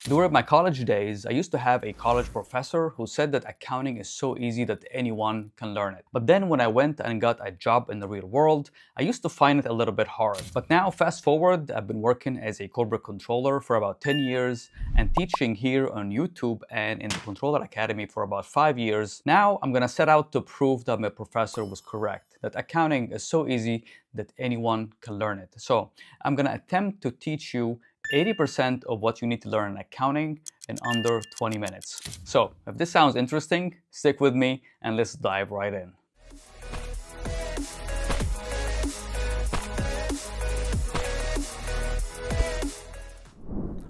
During my college days, I used to have a college professor who said that accounting is so easy that anyone can learn it. But then when I went and got a job in the real world, I used to find it a little bit hard. But now, fast forward, I've been working as a corporate controller for about 10 years and teaching here on YouTube and in the Controller Academy for about 5 years. Now, I'm gonna set out to prove that my professor was correct, that accounting is so easy that anyone can learn it. So I'm gonna attempt to teach you 80% of what you need to learn in accounting in under 20 minutes. So if this sounds interesting, stick with me and let's dive right in.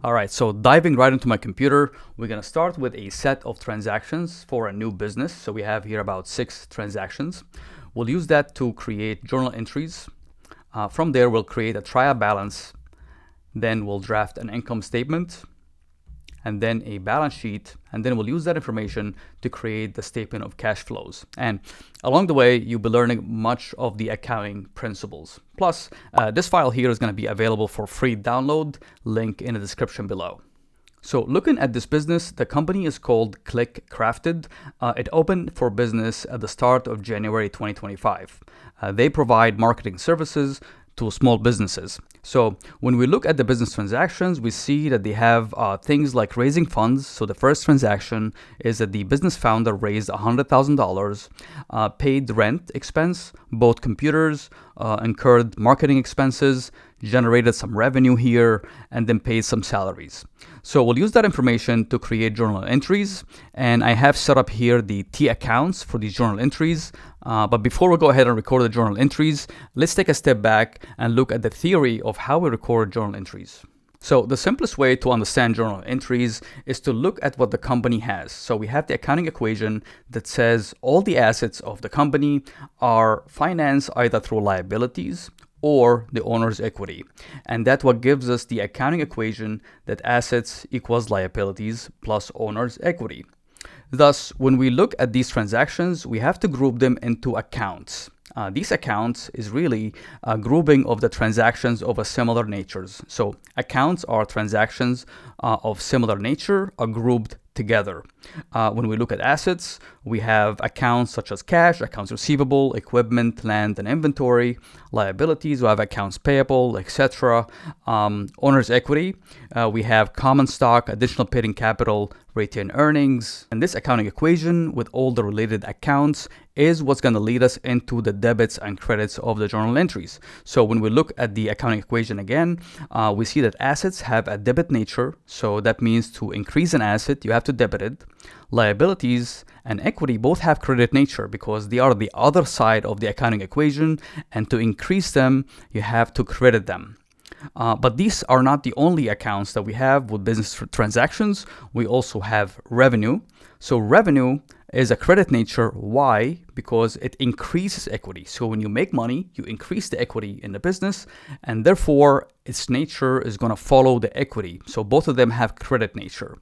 All right, so diving right into my computer, we're gonna start with a set of transactions for a new business. So we have here about 6 transactions. We'll use that to create journal entries. From there, we'll create a trial balance. Then we'll draft an income statement and then a balance sheet, and then we'll use that information to create the statement of cash flows. And along the way, you'll be learning much of the accounting principles. Plus, this file here is going to be available for free download, link in the description below. So looking at this business, the company is called Click Crafted. It opened for business at the start of January 2025. They provide marketing services to small businesses. So when we look at the business transactions, we see that they have things like raising funds. So the first transaction is that the business founder raised $100,000, paid rent expense, bought computers, incurred marketing expenses, generated some revenue here, and then paid some salaries. So we'll use that information to create journal entries. And I have set up here the T accounts for these journal entries. But before we go ahead and record the journal entries, let's take a step back and look at the theory of how we record journal entries. So the simplest way to understand journal entries is to look at what the company has. So we have the accounting equation that says all the assets of the company are financed either through liabilities or the owner's equity. And that's what gives us the accounting equation that assets equals liabilities plus owner's equity. Thus, when we look at these transactions, we have to group them into accounts. These accounts is really a grouping of the transactions of a similar natures. So accounts are transactions of similar nature are grouped together. When we look at assets, we have accounts such as cash, accounts receivable, equipment, land, and inventory. Liabilities, we have accounts payable, etc. Owner's equity, we have common stock, additional paid-in capital, retained earnings. And this accounting equation with all the related accounts is what's going to lead us into the debits and credits of the journal entries. So when we look at the accounting equation again, we see that assets have a debit nature. So that means to increase an asset, you have to debit it. Liabilities and equity both have credit nature because they are the other side of the accounting equation, and to increase them, you have to credit them. But these are not the only accounts that we have with business transactions. We also have revenue. So revenue is a credit nature. Why? Because it increases equity. So when you make money, you increase the equity in the business, and therefore its nature is going to follow the equity. So both of them have credit nature.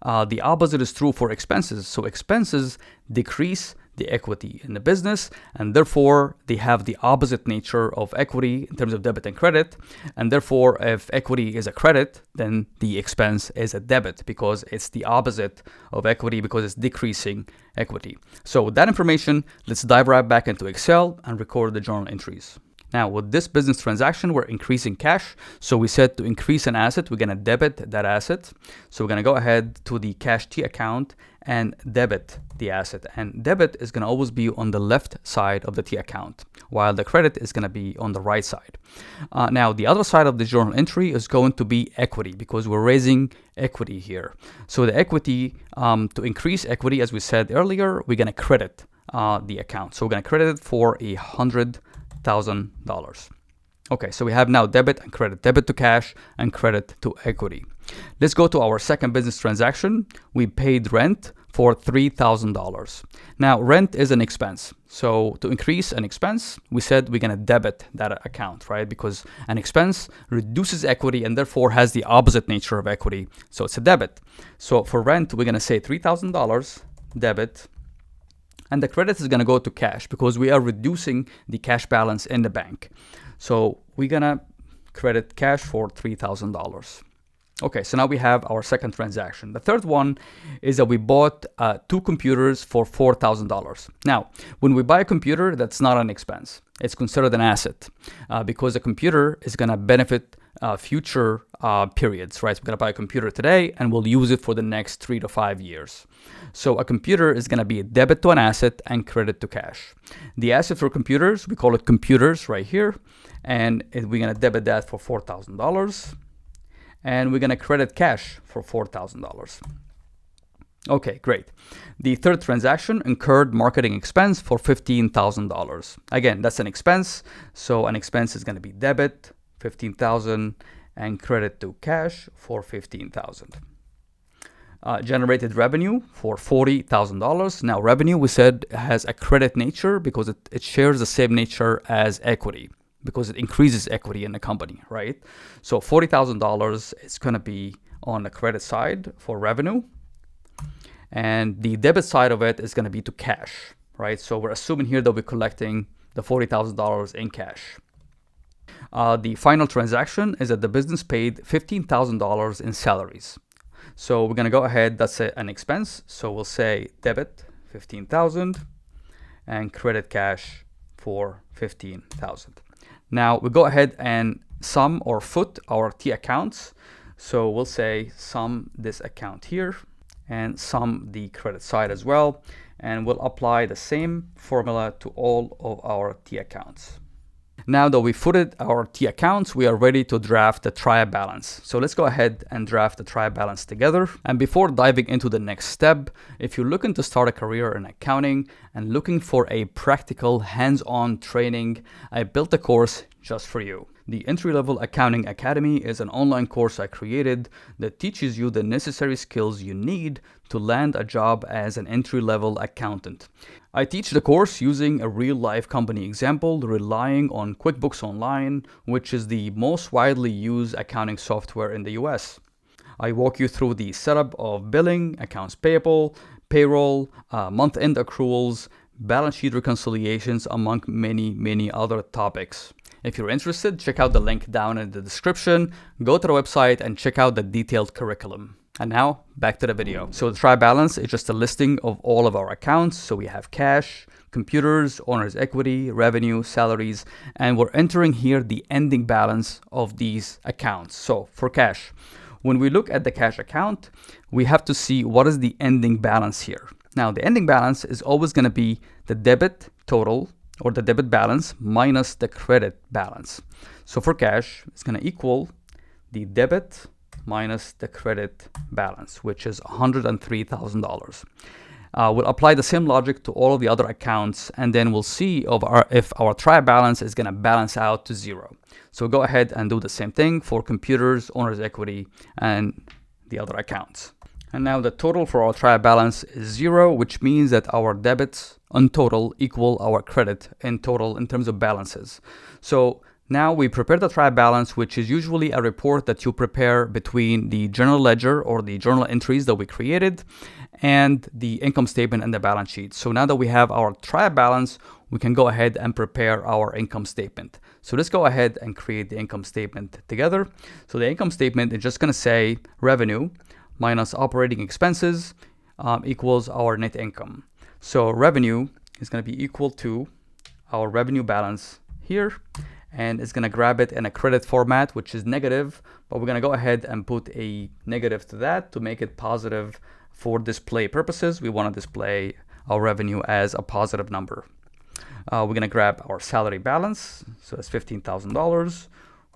The opposite is true for expenses. So expenses decrease the equity in the business, and therefore they have the opposite nature of equity in terms of debit and credit. And therefore, if equity is a credit, then the expense is a debit because it's the opposite of equity because it's decreasing equity. So with that information, let's dive right back into Excel and record the journal entries. Now, with this business transaction, we're increasing cash. So we said to increase an asset, we're going to debit that asset. So we're going to go ahead to the cash T account and debit the asset. And debit is going to always be on the left side of the T account, while the credit is going to be on the right side. Now, the other side of the journal entry is going to be equity because we're raising equity here. So the equity, to increase equity, as we said earlier, we're going to credit the account. So we're going to credit it for $100,000. Okay, so we have now debit and credit, debit to cash and credit to equity. Let's go to our second business transaction. We paid rent for $3,000. Now, rent is an expense. So to increase an expense, we said we're going to debit that account, right? Because an expense reduces equity and therefore has the opposite nature of equity. So it's a debit. So for rent, we're going to say $3,000 debit. And the credit is going to go to cash because we are reducing the cash balance in the bank. So we're going to credit cash for $3,000. Okay, so now we have our second transaction. The third one is that we bought 2 computers for $4,000. Now, when we buy a computer, that's not an expense. It's considered an asset because a computer is going to benefit future periods, right? So we're going to buy a computer today and we'll use it for the next 3 to 5 years. So a computer is going to be a debit to an asset and credit to cash. The asset for computers, we call it computers right here. And we're going to debit that for $4,000. And we're going to credit cash for $4,000. Okay, great. The third transaction incurred marketing expense for $15,000. Again, that's an expense. So an expense is going to be debit, $15,000, and credit to cash for $15,000. Generated revenue for $40,000. Now, revenue, we said, has a credit nature because it shares the same nature as equity, because it increases equity in the company, right? So $40,000 is going to be on the credit side for revenue. And the debit side of it is going to be to cash, right? So we're assuming here that we're collecting the $40,000 in cash. The final transaction is that the business paid $15,000 in salaries. So we're going to go ahead, that's an expense. So we'll say debit $15,000 and credit cash for $15,000. Now we go ahead and sum or foot our T accounts. So we'll say sum this account here and sum the credit side as well. And we'll apply the same formula to all of our T accounts. Now that we footed our T accounts, we are ready to draft the trial balance. So let's go ahead and draft the trial balance together. And before diving into the next step, if you're looking to start a career in accounting and looking for a practical hands-on training, I built a course just for you. The Entry-Level Accounting Academy is an online course I created that teaches you the necessary skills you need to land a job as an entry-level accountant. I teach the course using a real-life company example, relying on QuickBooks Online, which is the most widely used accounting software in the US. I walk you through the setup of billing, accounts payable, payroll, month-end accruals, balance sheet reconciliations, among many other topics. If you're interested, check out the link down in the description, go to the website and check out the detailed curriculum. And now, back to the video. So the trial balance is just a listing of all of our accounts. So we have cash, computers, owner's equity, revenue, salaries, and we're entering here the ending balance of these accounts. So for cash, when we look at the cash account, we have to see what is the ending balance here. Now, the ending balance is always going to be the debit total or the debit balance minus the credit balance. So for cash, it's going to equal the debit minus the credit balance, which is $103,000. We'll apply the same logic to all of the other accounts, and then we'll see if our trial balance is going to balance out to zero. So go ahead and do the same thing for computers, owner's equity, and the other accounts. And now the total for our trial balance is zero, which means that our debits in total equal our credit in total in terms of balances. So now we prepare the trial balance, which is usually a report that you prepare between the journal ledger or the journal entries that we created and the income statement and the balance sheet. So now that we have our trial balance, we can go ahead and prepare our income statement. So let's go ahead and create the income statement together. So the income statement is just going to say revenue minus operating expenses equals our net income. So revenue is going to be equal to our revenue balance here, and it's going to grab it in a credit format, which is negative, but we're going to go ahead and put a negative to that to make it positive for display purposes. We want to display our revenue as a positive number. We're going to grab our salary balance, so that's $15,000.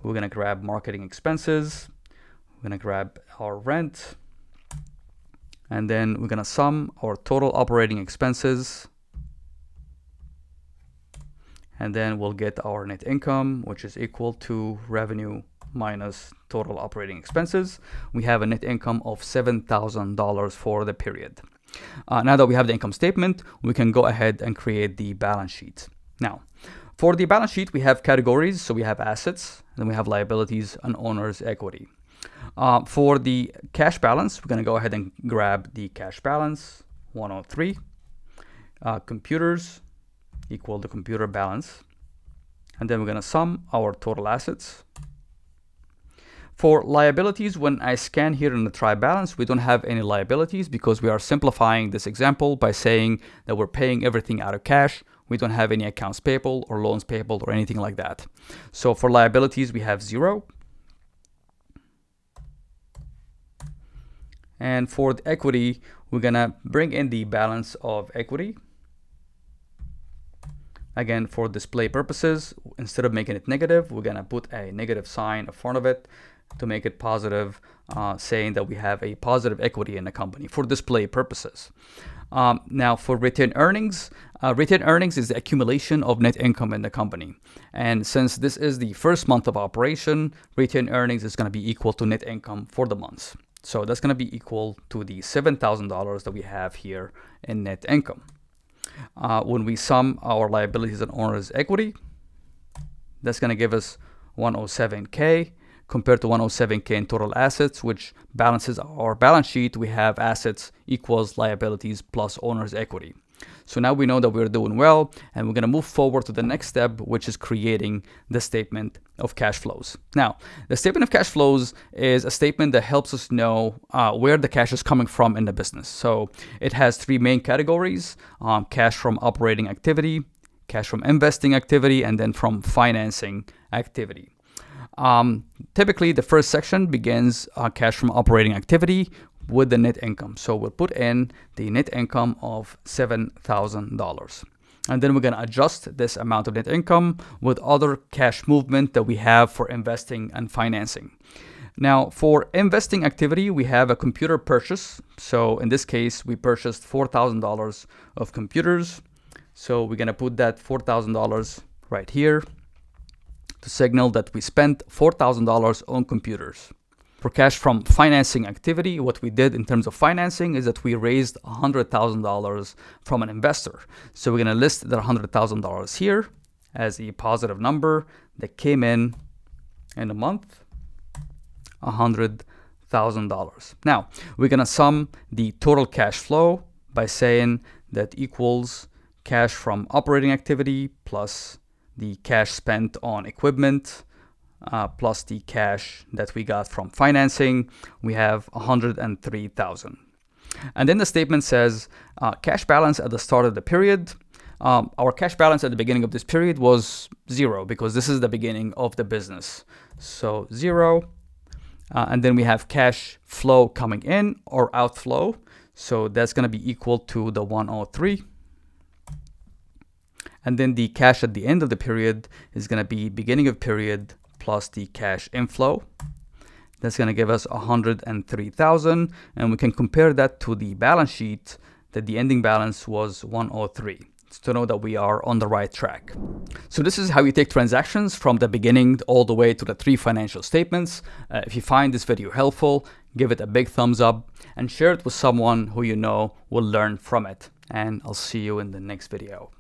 We're going to grab marketing expenses. We're going to grab our rent. And then we're going to sum our total operating expenses. And then we'll get our net income, which is equal to revenue minus total operating expenses. We have a net income of $7,000 for the period. Now that we have the income statement, we can go ahead and create the balance sheet. Now, for the balance sheet, we have categories. So we have assets, and then we have liabilities and owner's equity. For the cash balance, we're going to go ahead and grab the cash balance, 103. Computers equal the computer balance. And then we're going to sum our total assets. For liabilities, when I scan here in the trial balance, we don't have any liabilities because we are simplifying this example by saying that we're paying everything out of cash. We don't have any accounts payable or loans payable or anything like that. So for liabilities, we have 0. And for the equity, we're gonna bring in the balance of equity. Again, for display purposes, instead of making it negative, we're gonna put a negative sign in front of it to make it positive, saying that we have a positive equity in the company for display purposes. Now for retained earnings is the accumulation of net income in the company. And since this is the first month of operation, retained earnings is gonna be equal to net income for the months. So that's gonna be equal to the $7,000 that we have here in net income. When we sum our liabilities and owner's equity, that's going to give us 107K compared to 107K in total assets, which balances our balance sheet. We have assets equals liabilities plus owner's equity. So now we know that we're doing well, and we're going to move forward to the next step, which is creating the statement of cash flows. Now, the statement of cash flows is a statement that helps us know where the cash is coming from in the business. So it has 3 main categories: cash from operating activity, cash from investing activity, and then from financing activity. Typically, the first section begins cash from operating activity with the net income. So we'll put in the net income of $7,000. And then we're going to adjust this amount of net income with other cash movement that we have for investing and financing. Now, for investing activity, we have a computer purchase. So in this case, we purchased $4,000 of computers. So we're going to put that $4,000 right here to signal that we spent $4,000 on computers. For cash from financing activity, what we did in terms of financing is that we raised $100,000 from an investor. So we're going to list that $100,000 here as a positive number that came in a month, $100,000. Now, we're going to sum the total cash flow by saying that equals cash from operating activity plus the cash spent on equipment, plus the cash that we got from financing. We have $103,000. And then the statement says cash balance at the start of the period. Our cash balance at the beginning of this period was 0 because this is the beginning of the business. So 0. And then we have cash flow coming in or outflow. So that's going to be equal to the 103. And then the cash at the end of the period is going to be beginning of period plus the cash inflow. That's going to give us $103,000, and we can compare that to the balance sheet that the ending balance was 103 to know that we are on the right track. So this is how you take transactions from the beginning all the way to the 3 financial statements. If you find this video helpful, give it a big thumbs up and share it with someone who you know will learn from it. And I'll see you in the next video.